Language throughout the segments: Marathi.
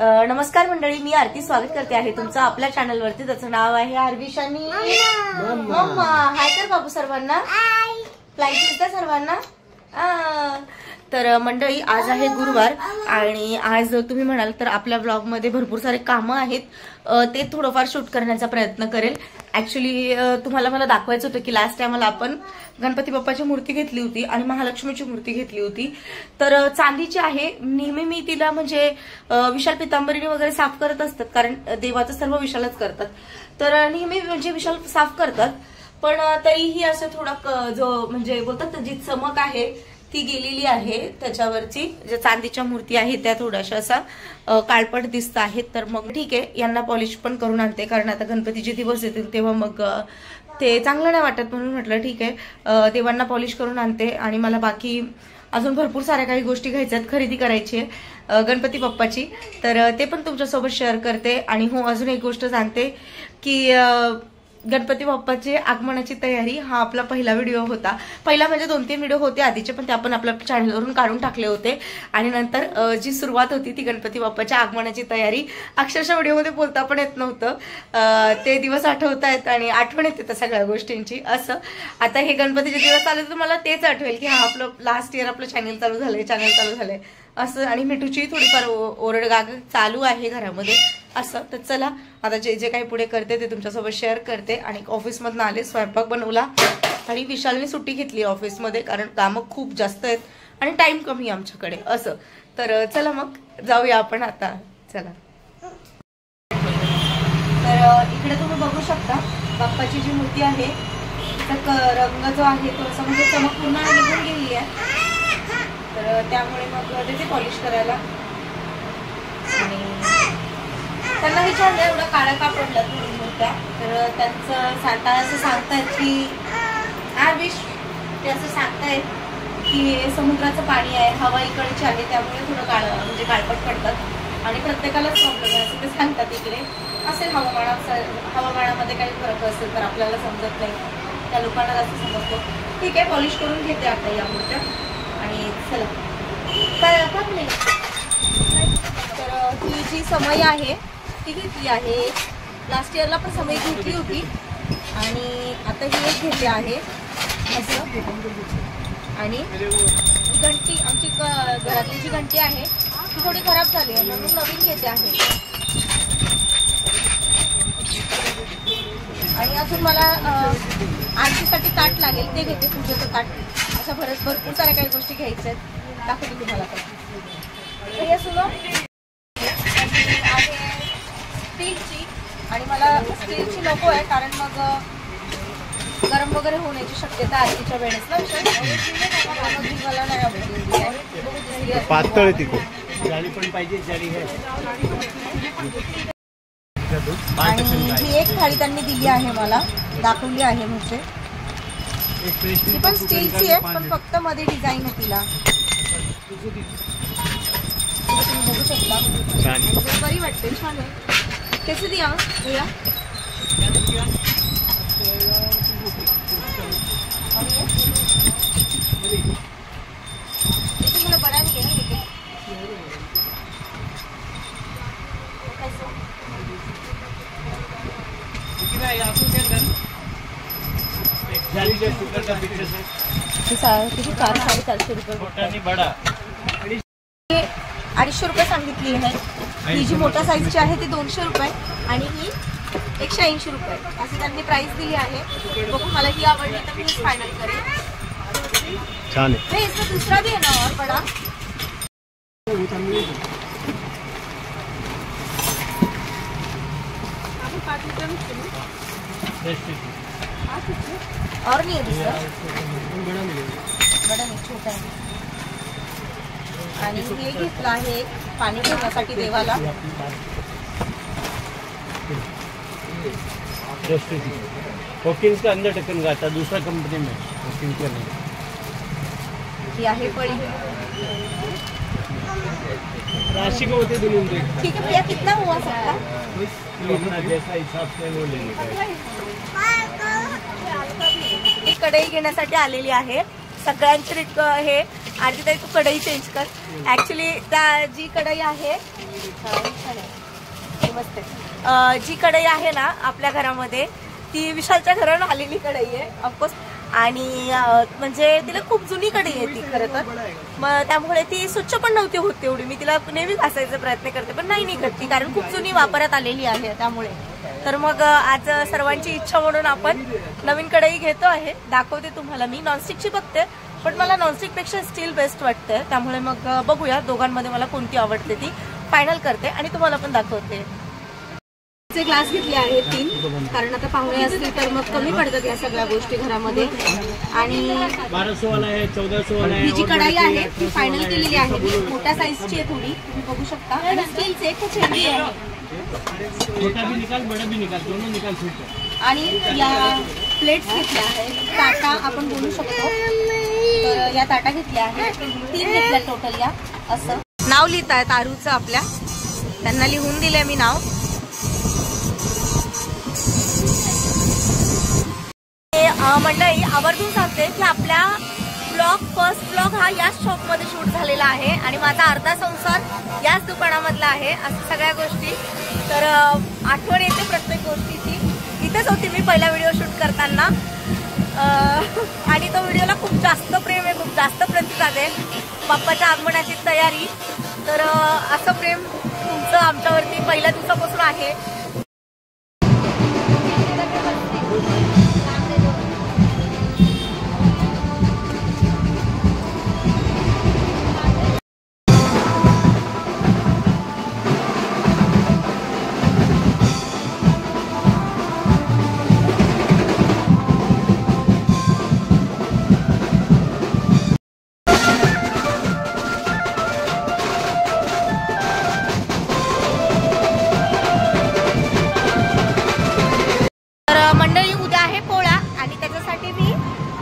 नमस्कार मंडळी, मी आरती स्वागत करते आहे तुमचं आपल्या चॅनलवरती. त्याचं नाव आहे आरविशानी मम्मा. हाय कर बाबू सर्वांना, फ्लाईट द्या सर्वांना. तर मंडळी, आज आहे गुरुवार आणि आज तुम्ही म्हणाल तर आपल्या ब्लॉग मध्ये भरपूर सारे कामं आहेत, ते थोडंफार शूट करण्याचा प्रयत्न करेल. ऍक्च्युली तुम्हाला मला दाखवायचं होतं की लास्ट टाइमला आपण गणपती बाप्पाची मूर्ती घेतली होती आणि महालक्ष्मीची मूर्ती घेतली होती. तर चांदीची आहे. नेहमी मी तिला म्हणजे विशाल पितांबरीने वगैरे साफ करत असतात, कारण देवाचं सर्व विशालच करतात. तर नेहमी म्हणजे विशाल साफ करतात, पण तरीही असं थोडा जो म्हणजे बोलतात जी चमक आहे ती गेलेली आहे. त्याच्यावरची ज्या चांदीच्या मूर्ती आहेत त्या थोड्याशा असा काळपट दिसत आहेत. तर मग ठीक आहे, यांना पॉलिश पण करून आणते, कारण आता गणपतीचे दिवस येतील तेव्हा मग ते चांगलं नाही वाटत. म्हणून म्हटलं ठीक आहे, देवांना पॉलिश करून आणते. आणि मला बाकी अजून भरपूर साऱ्या काही गोष्टी घ्यायच्यात, खरेदी करायची आहे गणपती बाप्पाची, तर ते पण तुमच्यासोबत शेअर करते. आणि हो, अजून एक गोष्ट सांगते की गणपती बाप्पाचे आगमनाची तयारी हा आपला पहिला व्हिडिओ होता. पहिला म्हणजे 2-3 व्हिडिओ होते आधीचे, पण ते आपण आपल्या चॅनलवरून काढून टाकले होते. आणि नंतर जी सुरुवात होती ती गणपती बाप्पाच्या आगमनाची तयारी, अक्षरशः व्हिडिओमध्ये बोलता पण येत नव्हतं. ते दिवस आठवत आहेत आणि आठवण येते त्या सगळ्या गोष्टींची. असं आता हे गणपतीचे दिवस आले तर मला तेच आठवेल की हा आपलं लास्ट इयर आपलं चॅनल चालू झालंय असं. आणि मिठूची थोडीफार ओरडगाग चालू आहे घरामध्ये असं. तर चला, आता जे जे काही पुढे करते ते तुमच्यासोबत शेअर करते. आणि ऑफिसमधून आले, स्वयंपाक बनवला आणि विशालने सुट्टी घेतली ऑफिसमध्ये, कारण कामं खूप जास्त आहेत आणि टाइम कमी आहे आमच्याकडे असं. तर चला मग जाऊया आपण आता. चला, तर इकडे तुम्ही बघू शकता बाप्पाची जी मूर्ती आहे तिचा रंग जो आहे तो असं म्हणजे चमक पूर्ण निघून गेलेली आहे. तर त्यामुळे मग त्याचे पॉलिश करायला. आणि त्यांना विचारलं एवढा काळा का पडला म्हणून मूर्त्या, तर त्यांचं साता असं सांगतायत की ते असं सांगतायत की समुद्राचं पाणी आहे, हवा इकडची आहे, त्यामुळे थोडं म्हणजे काळपट पडतात आणि प्रत्येकालाच प्रॉब्लेम आहे असं ते सांगतात. इकडे असेल हवामानामध्ये काही फरक असेल तर आपल्याला समजत नाही, त्या लोकांना जास्त समजतो. ठीक आहे, पॉलिश करून घेते आता या मूर्त्या. आणि चला काय तर ही जी समय आहे ती घेतली आहे. लास्ट इयरला पण समय घेतली होती आणि आता ही एक घेतली आहे असं. आणि घंटी आमची घरातली जी घंटी आहे ती थोडी खराब झाली आहे म्हणून नवीन घेते आहे. आणि अजून मला आरतीसाठी ताट लागेल, ते घेते, पूजेचं ताट. अशा भरपूर साऱ्या काही गोष्टी घ्यायच्या आहेत, दाखवते तुम्हाला. तर हे सुनो आहे स्टीलची, आणि मला स्टीलची नको आहे कारण मग गरम वगैरे होण्याची शक्यता आरतीच्या वेळेस ना मला नाही आवडली. पातळ तिखट जाळी पण पाहिजे, जाळी आहे. आणि ही एक थाळी त्यांनी दिली आहे, मला दाखवली आहे म्हणजे ती पण स्टीलची आहे, पण फक्त मध्ये डिझाईन आहे तिला. तुम्ही बघू शकता, बरी वाटते, छान आहे. कैसे दिया भैया? मला बड़ा नहीं है लेकिन ₹450 रुपये सांगितली आहे. ही जी मोठ्या साईजची आहे ती 200 रुपये आणि ही 180 रुपये अशी त्यांनी प्राइस दिली आहे. बघू, मला ही आवडली तर मी फायनल करेन. छान आहे. इसमें दूसरा भी है ना और बड़ा. और नहीं है दूसरा, बड़ा नहीं, छोटा है. आणि हे घेतलं आहे पाणी ठेवण्यासाठी देवाला. हॉकिन्स का अंदर ढक्कन का था, दूसरा कंपनी में हॉकिन्स का नहीं. ही आहे पळी. राशि को होते दोनों. ठीक है भैया, कितना हुआ सकता? जैसा हिसाब से वो लेने का. कढई घेण्यासाठी आलेली आहे. सगळ्यांची हे आणि तू कढई चेंज कर. ऍक्च्युली त्या जी कढई आहे मस्त आहे, जी कढई आहे ना आपल्या घरामध्ये ती विशालच्या घरावर आलेली कढई आहे ऑफकोर्स. आणि म्हणजे तिला खूप जुनी कढई आहे ती खरं तर, मग त्यामुळे ती स्वच्छ पण नव्हती होत तेवढी. मी तिला नेहमी घासायचा प्रयत्न करते पण नाही निघत ती, कारण खूप जुनी वापरात आलेली आहे त्यामुळे. तर मग आज सर्वांची इच्छा म्हणून आपण नवीन कढई घेतो आहे. दाखवते तुम्हाला. मी नॉनस्टिकची बघते पण मला नॉनस्टिक पेक्षा स्टील बेस्ट वाटते, त्यामुळे मग बघूया दोघांमध्ये मला कोणती आवडते ती फायनल करते आणि तुम्हाला पण दाखवते. ग्लास घेतले आहेत 3, कारण आता पाहुणे असतील तर मग कमी पडतात या सगळ्या गोष्टी घरामध्ये. आणि 1200 वाला आहे, 1400 वाला आहे. ही जी कढाई आहे ती फायनल केलेली आहे मी. मोठ्या साईजची आहे थोडी, तुम्ही बघू शकता. आणि स्टीलचे खूप हेवी आहे. छोटा भी निकाल, बड़ा भी निकाल, दोनों निकाल सकते. आणि या प्लेट्स घेतल्या आहेत, ताटा आपण बोलू शकतो. तर या ताटा घेतल्या आहेत 3 घेतल्या टोटल या. असं नाव लिहित आहेत आरूचं आपल्या, त्यांना लिहून दिलंय मी नाव. मंडळी आवर्जून सांगते की आपल्या फर्स्ट ब्लॉग हा याच शॉपमध्ये शूट झालेला आहे आणि माझा अर्धा संसार याच दुकानामधला आहे. असं सगळ्या गोष्टी, तर आठवण येते प्रत्येक गोष्टीची. इथेच होती मी पहिला व्हिडिओ शूट करताना आणि तो व्हिडिओला खूप जास्त प्रेम आहे, खूप जास्त प्रतिसाद आहे. बाप्पाच्या आगमनाची तयारी, तर असं प्रेम तुमचं आमच्यावरती पहिल्या दिवसापासून आहे.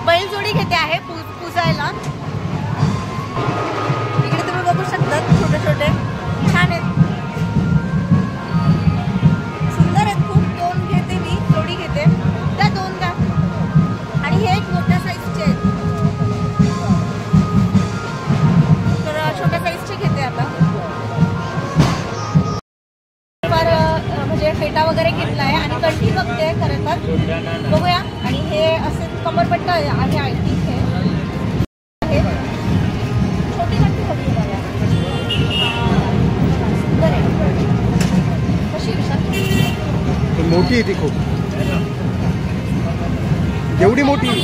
बैलजोडी घेते आहे पूजायला. इकडे तुम्ही बघू शकता छोटे छोटे छान आहेत, सुंदर आहेत खूप. 2 घेते मी, जोडी घेते त्या 2 द्या. आणि हे एक मोठ्या साईजचे आहेत, तर छोट्या साईजचे घेते आता. म्हणजे फेटा वगैरे घेतला आहे आणि कंठी बघते खरं तर, बघूया. आणि हे असे कमरपट्टा आहे आय थिंक हे छोटी कंठी बघते बघा, सुंदर आहे. कशी विशाल? मोठी आहे ती खूप, एवढी मोठी,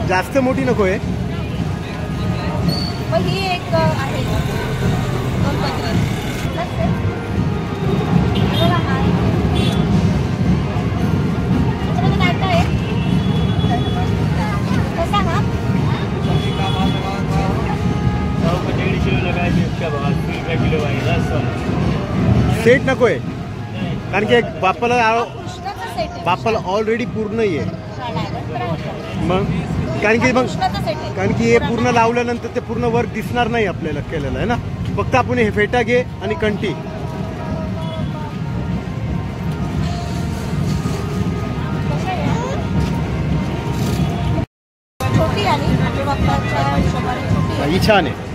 जास्त मोठी नको आहे. मग ही एक आहे 2 पत्री. सेट नकोय, कारण की बाप्पाला ऑलरेडी पूर्ण आहे. मग कारण की हे पूर्ण लावल्यानंतर ते पूर्ण वर्क दिसणार नाही आपल्याला केलेलं आहे ना. फक्त आपण हे फेटा घे आणि कंठी. ही छान आहे.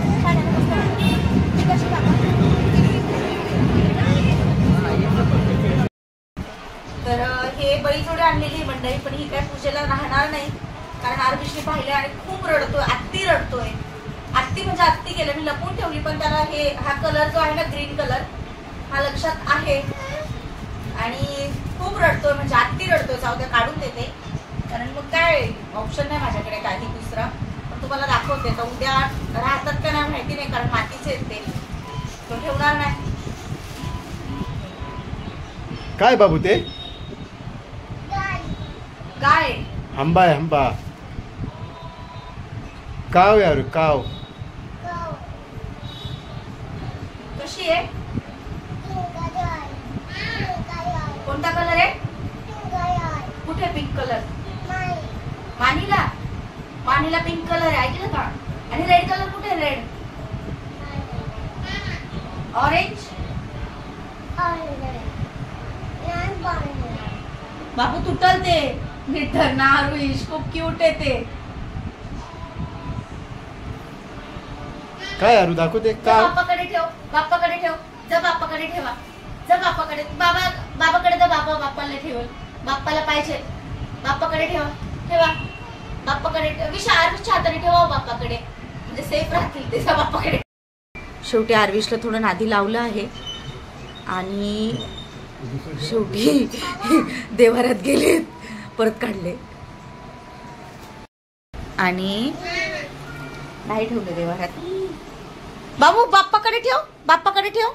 तर हे बैलजोडी आणलेली मंडळी, पण ही काय पूजेला राहणार नाही, कारण आरबीशी पाहिले आणि खूप रडतोय, आत्ती रडतोय. आत्ती म्हणजे आत्ती गेलं, मी लपून ठेवली पण त्याला हा कलर जो आहे ना ग्रीन कलर हा लक्षात आहे आणि खूप रडतोय, म्हणजे आत्ती रडतोय. जाऊ द्या काढून देते, कारण मग काय ऑप्शन नाही माझ्याकडे काही दुसरा. पण तुम्हाला दाखवते, तर उद्या राहतात का नाही माहिती नाही, कारण मातीचे आहेत ते, तो ठेवणार नाही. काय बाबू ते? गाय. हंबा आहे, हंबा. काव यार, काव. कशी आहे? कोणता कलर आहे? कुठे पिंक कलर? मानीला. मानीला पिंक कलर आहे, ऐकलं का? आणि रेड कलर कुठे? रेड. ऑरेंज. बाबू तुटल ते. नीटर ना आरुष, खूप क्यूट आहे ते. काय अरू दाखवते का? बाप्पाकडे ठेव, बाप्पाकडे ठेव, जा बाप्पाकडे ठेवा, जा बाप्पाकडे. बाबाकडे जा, बाप्पाला ठेवल, बाप्पाला पाहिजे, बाप्पाकडे ठेवा, ठेवा बाप्पाकडे. आरवीशच्या हाताने ठेवा बाप्पाकडे, म्हणजे सेफ राहतील ते. जा बाप्पाकडे. शेवटी आरवीशला थोडं नादी लावलं आहे आणि शेवटी देवाऱ्यात गेले, परत काढले आणि नाही ठेवले देवाऱ्यात. बाबू बाप्पाकडे ठेव, बाप्पाकडे ठेव.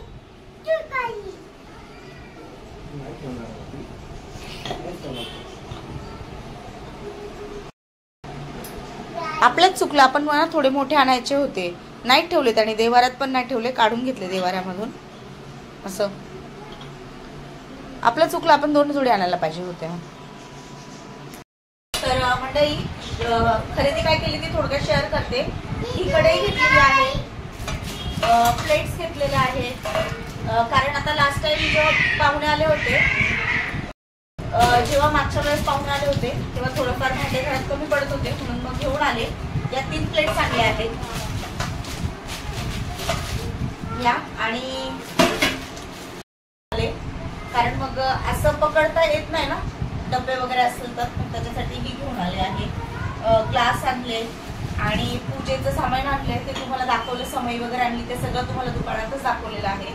आपलंच चुकलं, आपण मला थोडे मोठे आणायचे होते, नाही ठेवले त्याने देवाऱ्यात, पण नाही ठेवले, काढून घेतले देवाऱ्यामधून. असं आपलं चुकलं, आपण 2 जोडी आणायला पाहिजे होत्या. तर मंडळी खरेदी काय केली ती थोडक्यात शेअर करते. ही कढई घेतलेली आहे, प्लेट्स घेतलेले आहेत, कारण आता लास्ट टाइम जेव्हा पाहुणे आले होते, जेव्हा मागच्या वेळेस पाहुणे आले होते तेव्हा थोडंफार भांडे घरात कमी पडत होते, म्हणून मग घेऊन आले. या 3 प्लेट्स आणल्या आहेत या, आणि कारण मग असं पकडता येत नाही ना डबे वगैरे असेल तर, त्याच्यासाठी ही घेऊन आले आहे. ग्लास आणले आणि पूजेचं सामान आणले, ते तुम्हाला दाखवलं. समई वगैरे आणली, ते सगळं तुम्हाला दुकानातच दाखवलेलं आहे.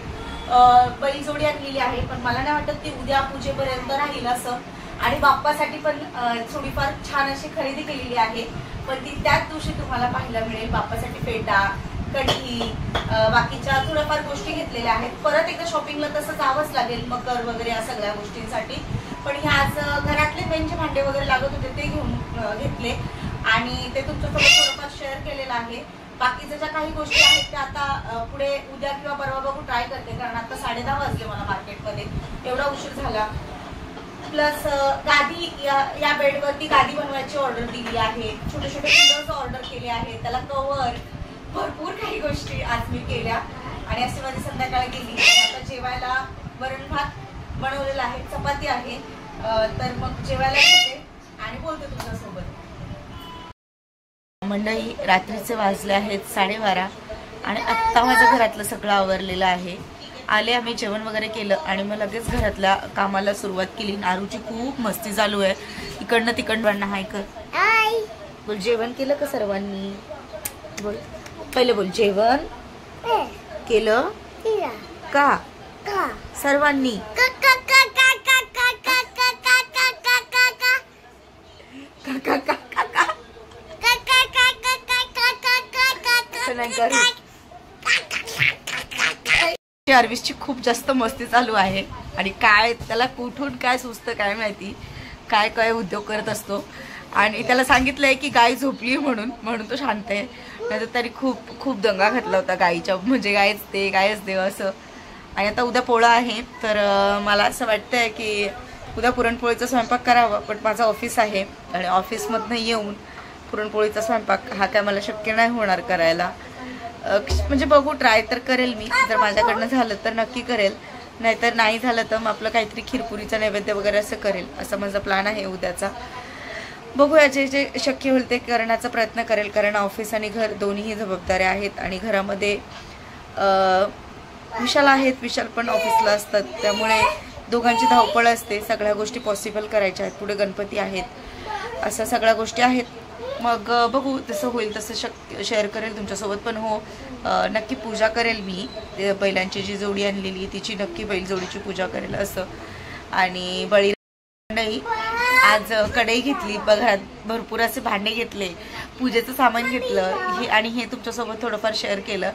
बैलजोडी आणलेली आहे, पण मला नाही वाटत ती उद्या पूजेपर्यंत राहील असं. आणि बाप्पासाठी पण थोडीफार छान अशी खरेदी केलेली आहे, पण ती त्याच दिवशी तुम्हाला पाहायला मिळेल. बाप्पासाठी पेटा, कढी, बाकीच्या थोड्याफार गोष्टी घेतलेल्या आहेत. परत एकदा शॉपिंगला तसं जावंच लागेल, मकर वगैरे या सगळ्या गोष्टींसाठी. पण ह्या आज घरातले मेनचे भांडे वगैरे लागत होते ते घेऊन घेतले आणि ते तुमच्यासोबत थोडंफार शेअर केलेलं आहे. बाकीच्या ज्या काही गोष्टी आहेत त्या आता पुढे उद्या किंवा परवा बघू ट्राय करते, कारण आता 10:30 वाजले मला मार्केटमध्ये, एवढा उशीर झाला. प्लस गादी, या बेडवरती गादी बनवायची ऑर्डर दिली आहे. छोटे छोटे पिलर्स ऑर्डर केले आहेत, त्याला कव्हर, भरपूर काही गोष्टी आज मी केल्या. आणि अशी माझी संध्याकाळ गेली. आता जेवायला वरण भात बनवलेला आहे, चपाती आहे, तर मग जेवायला घेते आणि बोलते तुमच्यासोबत. मंडळी रात्रीचे वाजले आहेत 12:30 आणि आत्ता माझ्या घरातलं सगळं आवरलेलं आहे. आले, आम्ही जेवण वगैरे केलं आणि मग लगेच घरातल्या कामाला सुरुवात केली. नारूची खूप मस्ती चालू आहे, इकडनं तिकडनं. हाय कर, बोल. जेवण केलं का सर्वांनी? बोल, पहिले बोल. जेवण केलं का सर्वांनी? आरवीशची खूप जास्त मस्ती चालू आहे आणि काय त्याला कुठून काय सुचतं काय माहिती, काय काय उद्योग करत असतो. आणि त्याला सांगितलंय की गाय झोपली म्हणून तो शांत आहे, नाही तर तरी खूप खूप दंगा घातला होता गायीच्या, म्हणजे गायच दे असं. आणि आता उद्या पोळा आहे, तर मला असं वाटतंय की उद्या पुरणपोळीचा स्वयंपाक करावा, पण माझं ऑफिस आहे आणि ऑफिसमधनं येऊन पुरणपोळीचा स्वयंपाक हा काय मला शक्य नाही होणार करायला. म्हणजे बघू, ट्राय तर करेल मी, जर माझ्याकडनं झालं तर नक्की करेल, नाहीतर नाही झालं तर मग आपलं काहीतरी खीरपुरीचा नैवेद्य वगैरे असं करेल, असा माझा प्लॅन आहे उद्याचा. बघूया, जे जे शक्य होईल ते करण्याचा प्रयत्न करेल, कारण ऑफिस आणि घर दोन्हीही जबाबदाऱ्या आहेत. आणि घरामध्ये विशाल आहेत, विशाल पण ऑफिसला असतात, त्यामुळे दोघांची धावपळ असते. सगळ्या गोष्टी पॉसिबल करायच्या आहेत, पुढे गणपती आहेत, अशा सगळ्या गोष्टी आहेत. मग बघू, जसं होईल तसं शेअर करेल तुमच्यासोबत. पण हो, नक्की पूजा करेल मी. बैलांची जी जोडी आणलेली तिची नक्की बैलजोडीची पूजा करेल असं. आणि बळी नाही, आज कढई घेतली, घरात भरपूर असे भांडे घेतले, पूजेचं सामान घेतलं, आणि हे तुमच्यासोबत थोडंफार शेअर केलं.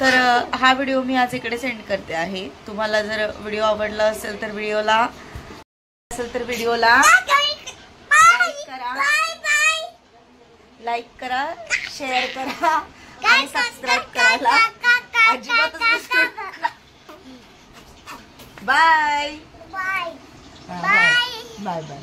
तर हा व्हिडिओ मी आज इकडे सेंड करते आहे. तुम्हाला जर व्हिडिओ आवडला असेल तर व्हिडिओला लाईक करा, शेअर करा आणि सबस्क्राईब करायला अजिबातच विसरू नका. Bye bye bye.